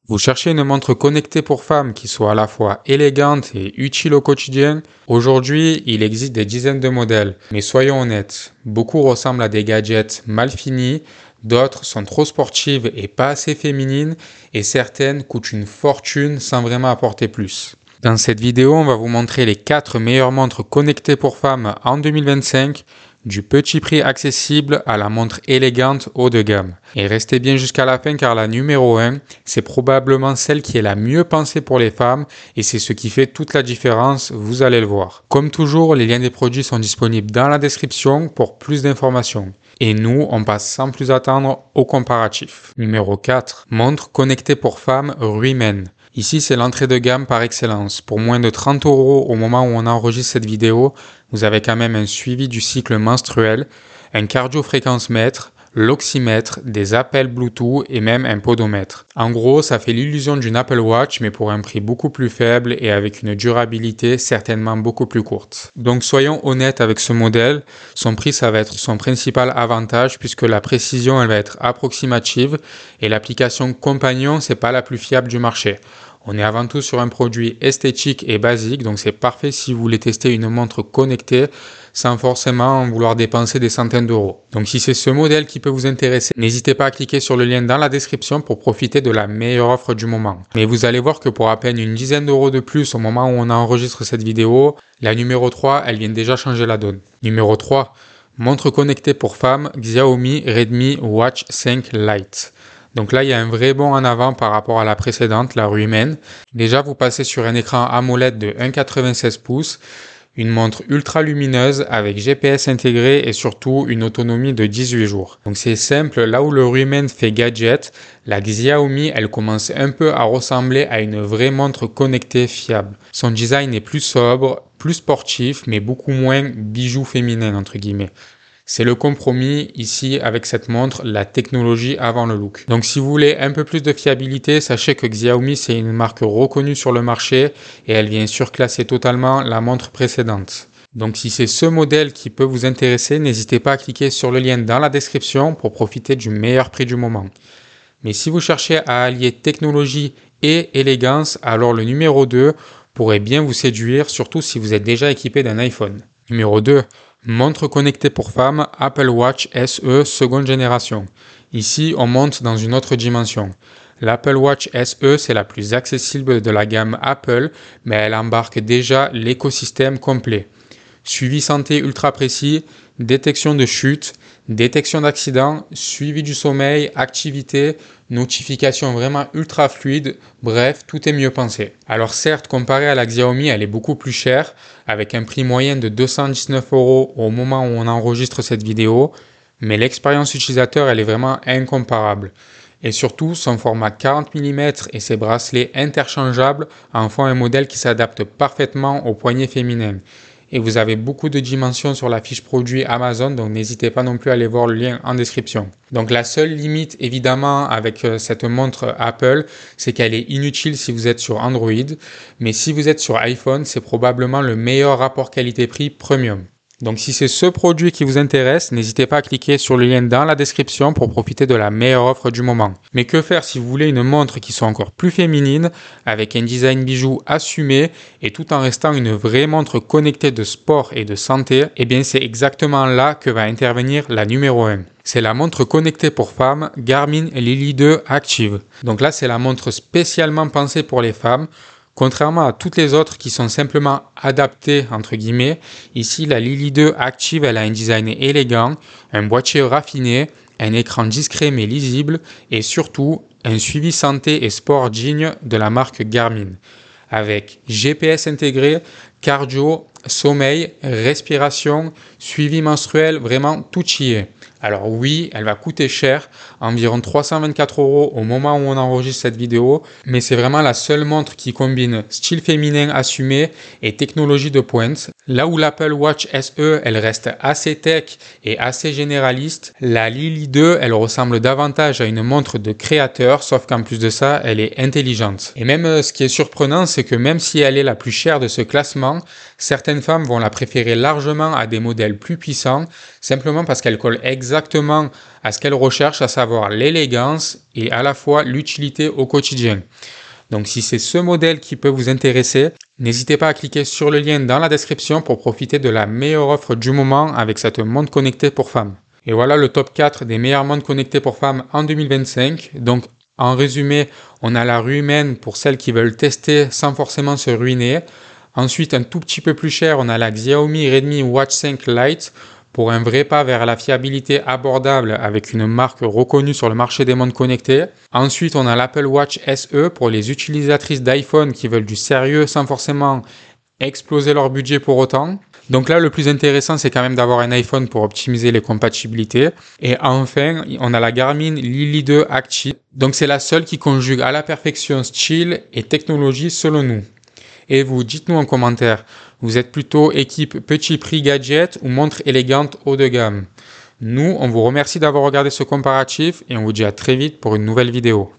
Vous cherchez une montre connectée pour femmes qui soit à la fois élégante et utile au quotidien? Aujourd'hui, il existe des dizaines de modèles, mais soyons honnêtes, beaucoup ressemblent à des gadgets mal finis, d'autres sont trop sportives et pas assez féminines, et certaines coûtent une fortune sans vraiment apporter plus. Dans cette vidéo, on va vous montrer les 4 meilleures montres connectées pour femmes en 2025, du petit prix accessible à la montre élégante haut de gamme. Et restez bien jusqu'à la fin car la numéro 1, c'est probablement celle qui est la mieux pensée pour les femmes et c'est ce qui fait toute la différence, vous allez le voir. Comme toujours, les liens des produits sont disponibles dans la description pour plus d'informations. Et nous, on passe sans plus attendre au comparatif. Numéro 4, montre connectée pour femmes Ruimen. Ici, c'est l'entrée de gamme par excellence. Pour moins de 30 € au moment où on enregistre cette vidéo, vous avez quand même un suivi du cycle menstruel, un cardio-fréquence-mètre, l'oxymètre, des appels Bluetooth et même un podomètre. En gros, ça fait l'illusion d'une Apple Watch, mais pour un prix beaucoup plus faible et avec une durabilité certainement beaucoup plus courte. Donc soyons honnêtes avec ce modèle, son prix ça va être son principal avantage puisque la précision elle va être approximative et l'application compagnon c'est pas la plus fiable du marché. On est avant tout sur un produit esthétique et basique, donc c'est parfait si vous voulez tester une montre connectée sans forcément vouloir dépenser des centaines d'euros. Donc si c'est ce modèle qui peut vous intéresser, n'hésitez pas à cliquer sur le lien dans la description pour profiter de la meilleure offre du moment. Mais vous allez voir que pour à peine une dizaine d'euros de plus au moment où on enregistre cette vidéo, la numéro 3, elle vient déjà changer la donne. Numéro 3, montre connectée pour femmes Xiaomi Redmi Watch 5 Lite. Donc là, il y a un vrai bond en avant par rapport à la précédente, la Ruimen. Déjà, vous passez sur un écran AMOLED de 1,96 pouces, une montre ultra lumineuse avec GPS intégré et surtout une autonomie de 18 jours. Donc c'est simple, là où le Ruimen fait gadget, la Xiaomi, elle commence un peu à ressembler à une vraie montre connectée fiable. Son design est plus sobre, plus sportif, mais beaucoup moins bijou féminin entre guillemets. C'est le compromis ici avec cette montre, la technologie avant le look. Donc si vous voulez un peu plus de fiabilité, sachez que Xiaomi c'est une marque reconnue sur le marché et elle vient surclasser totalement la montre précédente. Donc si c'est ce modèle qui peut vous intéresser, n'hésitez pas à cliquer sur le lien dans la description pour profiter du meilleur prix du moment. Mais si vous cherchez à allier technologie et élégance, alors le numéro 2 pourrait bien vous séduire, surtout si vous êtes déjà équipé d'un iPhone. Numéro 2. Montre connectée pour femmes Apple Watch SE seconde génération. Ici, on monte dans une autre dimension. L'Apple Watch SE, c'est la plus accessible de la gamme Apple, mais elle embarque déjà l'écosystème complet. Suivi santé ultra précis, détection de chute, détection d'accident, suivi du sommeil, activité, notification vraiment ultra fluide, bref, tout est mieux pensé. Alors certes, comparé à la Xiaomi, elle est beaucoup plus chère, avec un prix moyen de 219 € au moment où on enregistre cette vidéo, mais l'expérience utilisateur, elle est vraiment incomparable. Et surtout, son format 40 mm et ses bracelets interchangeables en font un modèle qui s'adapte parfaitement au poignet féminin. Et vous avez beaucoup de dimensions sur la fiche produit Amazon, donc n'hésitez pas non plus à aller voir le lien en description. Donc la seule limite évidemment avec cette montre Apple, c'est qu'elle est inutile si vous êtes sur Android, mais si vous êtes sur iPhone, c'est probablement le meilleur rapport qualité-prix premium. Donc si c'est ce produit qui vous intéresse, n'hésitez pas à cliquer sur le lien dans la description pour profiter de la meilleure offre du moment. Mais que faire si vous voulez une montre qui soit encore plus féminine, avec un design bijou assumé et tout en restant une vraie montre connectée de sport et de santé? Eh bien c'est exactement là que va intervenir la numéro 1. C'est la montre connectée pour femmes Garmin Lily 2 Active. Donc là c'est la montre spécialement pensée pour les femmes. Contrairement à toutes les autres qui sont simplement adaptées entre guillemets, ici la Lily 2 Active elle a un design élégant, un boîtier raffiné, un écran discret mais lisible et surtout un suivi santé et sport digne de la marque Garmin. Avec GPS intégré, cardio, sommeil, respiration, suivi menstruel, vraiment tout y est. Alors oui, elle va coûter cher, environ 324 € au moment où on enregistre cette vidéo, mais c'est vraiment la seule montre qui combine style féminin assumé et technologie de pointe. Là où l'Apple Watch SE, elle reste assez tech et assez généraliste, la Lily 2, elle ressemble davantage à une montre de créateur, sauf qu'en plus de ça, elle est intelligente. Et même ce qui est surprenant, c'est que même si elle est la plus chère de ce classement, certaines femmes vont la préférer largement à des modèles plus puissants, simplement parce qu'elle colle exactement exactement à ce qu'elle recherche, à savoir l'élégance et à la fois l'utilité au quotidien. Donc si c'est ce modèle qui peut vous intéresser, n'hésitez pas à cliquer sur le lien dans la description pour profiter de la meilleure offre du moment avec cette montre connectée pour femmes. Et voilà le top 4 des meilleures montres connectées pour femmes en 2025. Donc en résumé, on a la rue humaine pour celles qui veulent tester sans forcément se ruiner. Ensuite, un tout petit peu plus cher, on a la Xiaomi Redmi Watch 5 Lite pour un vrai pas vers la fiabilité abordable avec une marque reconnue sur le marché des montres connectées. Ensuite, on a l'Apple Watch SE pour les utilisatrices d'iPhone qui veulent du sérieux sans forcément exploser leur budget pour autant. Donc là, le plus intéressant, c'est quand même d'avoir un iPhone pour optimiser les compatibilités. Et enfin, on a la Garmin Lily 2 Active. Donc c'est la seule qui conjugue à la perfection style et technologie selon nous. Et vous, dites-nous en commentaire, vous êtes plutôt équipe petit prix gadget ou montre élégante haut de gamme? Nous, on vous remercie d'avoir regardé ce comparatif et on vous dit à très vite pour une nouvelle vidéo.